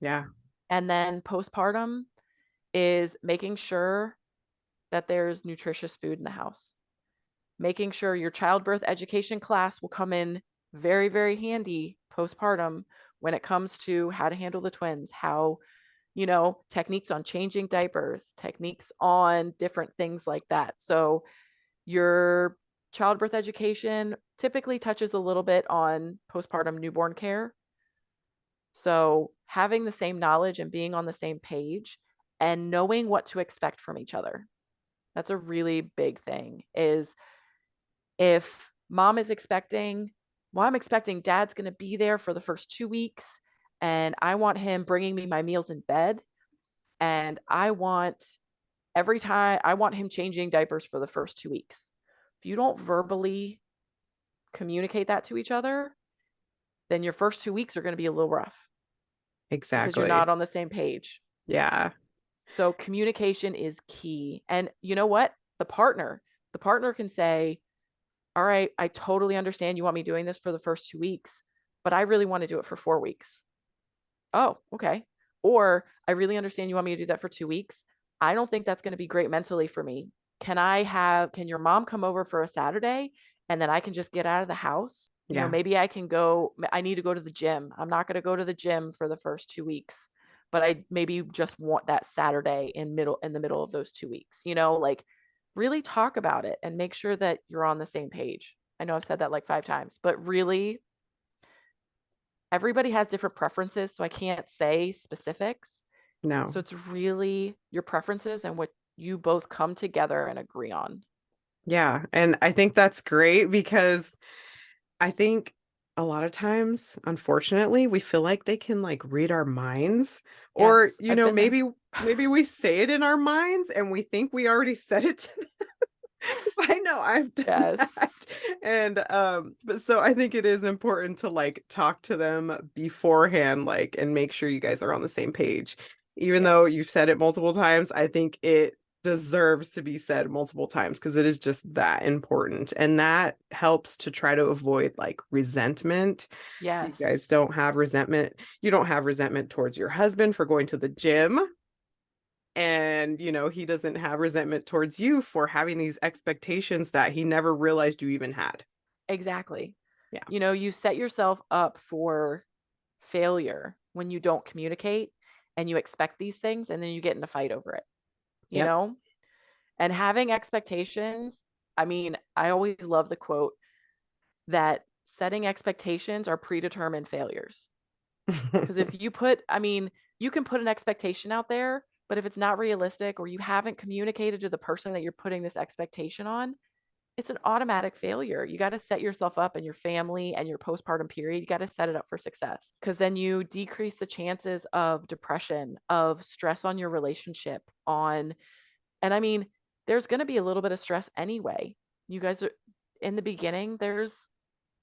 Yeah.
And then postpartum is making sure that there's nutritious food in the house, making sure your childbirth education class will come in very, very handy postpartum when it comes to how to handle the twins, how, techniques on changing diapers, techniques on different things like that. So your childbirth education typically touches a little bit on postpartum newborn care. So having the same knowledge and being on the same page and knowing what to expect from each other. That's a really big thing is if mom is expecting, well, I'm expecting dad's going to be there for the first 2 weeks and I want him bringing me my meals in bed. And I want him changing diapers for the first 2 weeks. If you don't verbally communicate that to each other, then your first 2 weeks are going to be a little rough because you're
Exactly.
not on the same page.
Yeah.
So communication is key. And you know what? The partner can say, all right, I totally understand you want me doing this for the first 2 weeks, but I really want to do it for 4 weeks. Oh, okay. Or I really understand you want me to do that for 2 weeks. I don't think that's going to be great mentally for me. Can your mom come over for a Saturday and then I can just get out of the house?
Yeah.
Maybe I need to go to the gym. I'm not going to go to the gym for the first 2 weeks, but I maybe just want that Saturday in the middle of those 2 weeks, like really talk about it and make sure that you're on the same page. I know I've said that like 5 times, but really everybody has different preferences, so I can't say specifics.
No.
So it's really your preferences and what you both come together and agree on.
Yeah. And I think that's great because I think a lot of times, unfortunately, we feel like they can like read our minds or,
Yes, I've been there.
maybe we say it in our minds and we think we already said it to I know I've done
Yes.
that. And but so I think it is important to like talk to them beforehand, like, and make sure you guys are on the same page. Even though
Yes.
you've said it multiple times, I think it deserves to be said multiple times because it is just that important. And that helps to try to avoid like resentment. So you guys
Yes.
don't have resentment. You don't have resentment towards your husband for going to the gym and he doesn't have resentment towards you for having these expectations that he never realized you even had.
Exactly.
Yeah.
You set yourself up for failure when you don't communicate and you expect these things and then you get in a fight over it, you
Yep.
know? And having expectations, I mean, I always love the quote that setting expectations are predetermined failures. Because you can put an expectation out there, but if it's not realistic or you haven't communicated to the person that you're putting this expectation on, it's an automatic failure. You got to set yourself up and your family and your postpartum period. You got to set it up for success because then you decrease the chances of depression, of stress on your relationship, and I mean, there's going to be a little bit of stress anyway. You guys are in the beginning,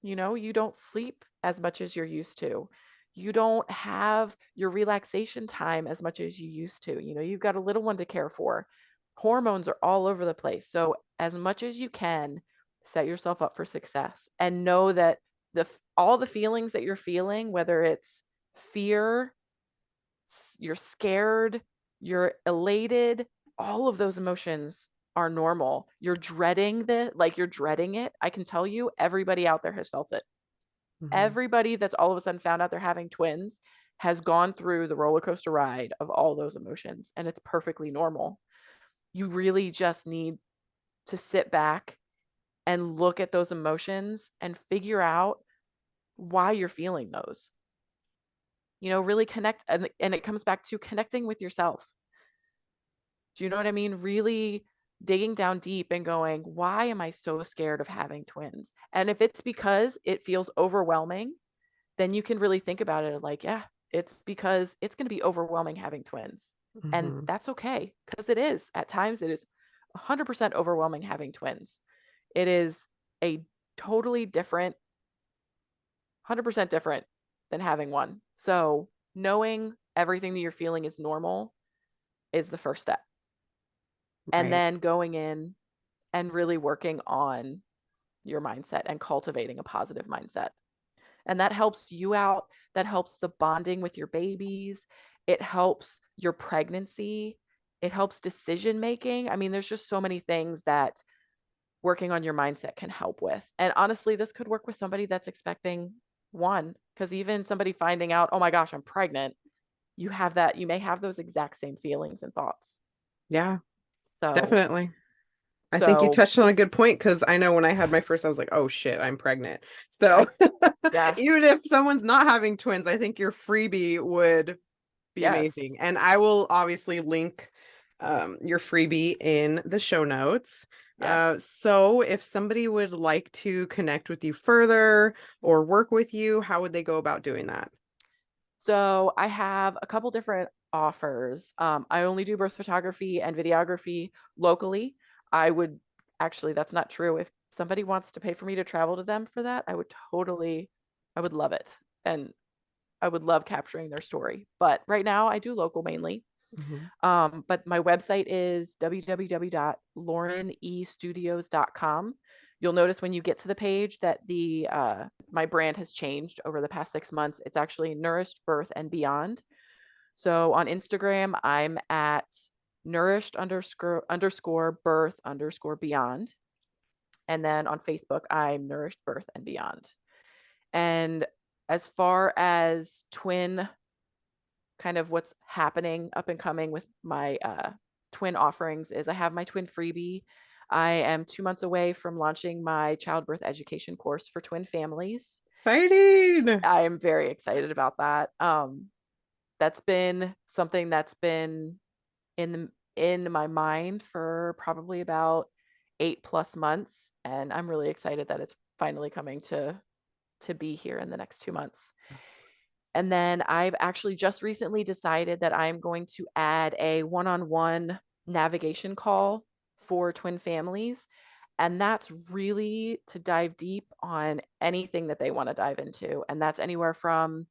you don't sleep as much as you're used to. You don't have your relaxation time as much as you used to. You've got a little one to care for. Hormones are all over the place. So, as much as you can, set yourself up for success and know that all the feelings that you're feeling, whether it's fear, you're scared, you're elated, all of those emotions are normal. You're dreading it. I can tell you, everybody out there has felt it.
Mhm.
Everybody that's all of a sudden found out they're having twins has gone through the roller coaster ride of all those emotions, and it's perfectly normal. You really just need to sit back and look at those emotions and figure out why you're feeling those. Really connect, and it comes back to connecting with yourself. Do you know what I mean? Really digging down deep and going, why am I so scared of having twins? And if it's because it feels overwhelming, then you can really think about it like, yeah, it's because it's going to be overwhelming having twins. And
Mhm.
that's okay because it is. At times, it is 100% overwhelming having twins. It is a totally different, 100% different than having one. So, knowing everything that you're feeling is normal is the first step. And
Right.
then going in and really working on your mindset and cultivating a positive mindset. And that helps you out. That helps the bonding with your babies. It helps your pregnancy. It helps decision making. I mean, there's just so many things that working on your mindset can help with. And honestly, this could work with somebody that's expecting one, because even somebody finding out, oh my gosh, I'm pregnant, you may have those exact same feelings and thoughts.
Yeah,
So,
definitely. I think you
so
touched on a good point because I know when I had my first, I was like, oh shit, I'm pregnant.
yeah,
So
yeah,
even if someone's not having twins, I think your freebie would be
yes,
amazing. And I will obviously link your freebie in the show notes.
yes.
So if somebody would like to connect with you further or work with you, how would they go about doing that?
So I have a couple different offers. I only do birth photography and videography locally. I would actually, that's not true. If somebody wants to pay for me to travel to them for that, I would love it. And I would love capturing their story. But right now I do local mainly.
Mhm.
But my website is www.laurenestudios.com. You'll notice when you get to the page that my brand has changed over the past 6 months. It's actually Nourished Birth and Beyond. So on Instagram, I'm at nourished underscore birth underscore beyond. And then on Facebook, I'm Nourished Birth and Beyond. And as far as twin, kind of what's happening up and coming with my twin offerings is I have my twin freebie. I am 2 months away from launching my childbirth education course for twin families.
Exciting.
I am very excited about that. That's been something that's been in my mind for probably about 8+ months, and I'm really excited that it's finally coming to be here in the next 2 months. And then I've actually just recently decided that I'm going to add a one-on-one navigation call for twin families. And that's really to dive deep on anything that they want to dive into. And that's anywhere from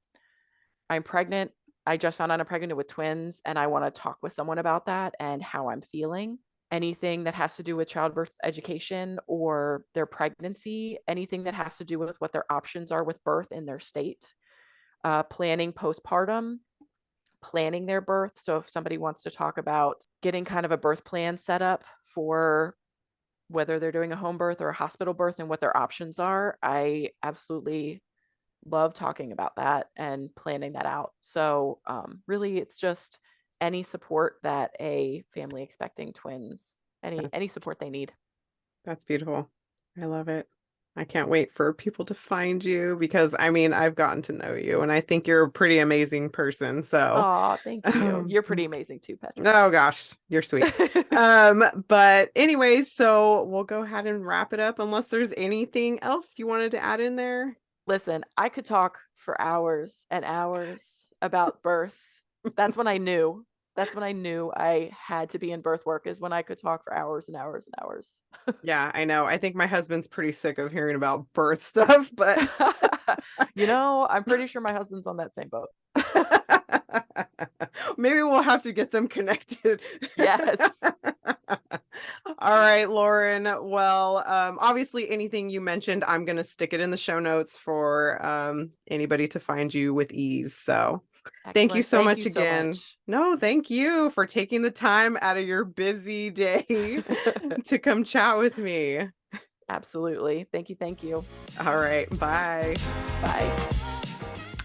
I'm pregnant, I just found out I'm pregnant with twins, and I want to talk with someone about that and how I'm feeling. Anything that has to do with childbirth education or their pregnancy, anything that has to do with what their options are with birth in their state, planning postpartum, planning their birth. So if somebody wants to talk about getting kind of a birth plan set up for whether they're doing a home birth or a hospital birth and what their options are, I absolutely love talking about that and planning that out. So really, it's just any support that a family expecting twins,
That's
any support they need.
that's beautiful. I love it. I can't wait for people to find you because I mean, I've gotten to know you and I think you're a pretty amazing person. So,
Oh, thank you.
um,
You're pretty amazing too, Petra.
oh gosh, you're sweet. But anyways, so we'll go ahead and wrap it up unless there's anything else you wanted to add in there.
Listen, I could talk for hours and hours about birth. That's when I knew. That's when I knew I had to be in birth work, is when I could talk for hours and hours and hours.
Yeah, I know. I think my husband's pretty sick of hearing about birth stuff, but
I'm pretty sure my husband's on that same boat.
maybe we'll have to get them connected.
Yes.
All right, Lauren. Well, obviously anything you mentioned, I'm going to stick it in the show notes for anybody to find you with ease. So thank you
Excellent.
so
Thank you
much
so
again.
much.
No, thank you for taking the time out of your busy day to come chat with me.
Absolutely. Thank you. Thank you.
All right, bye.
Bye.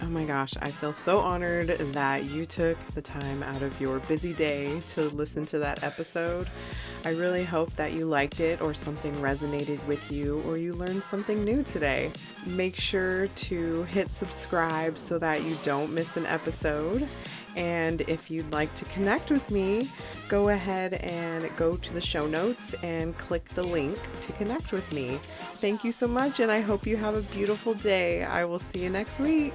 Oh my gosh, I feel so honored that you took the time out of your busy day to listen to that episode. I really hope that you liked it or something resonated with you or you learned something new today. Make sure to hit subscribe so that you don't miss an episode. And if you'd like to connect with me, go ahead and go to the show notes and click the link to connect with me. Thank you so much, and I hope you have a beautiful day. I will see you next week.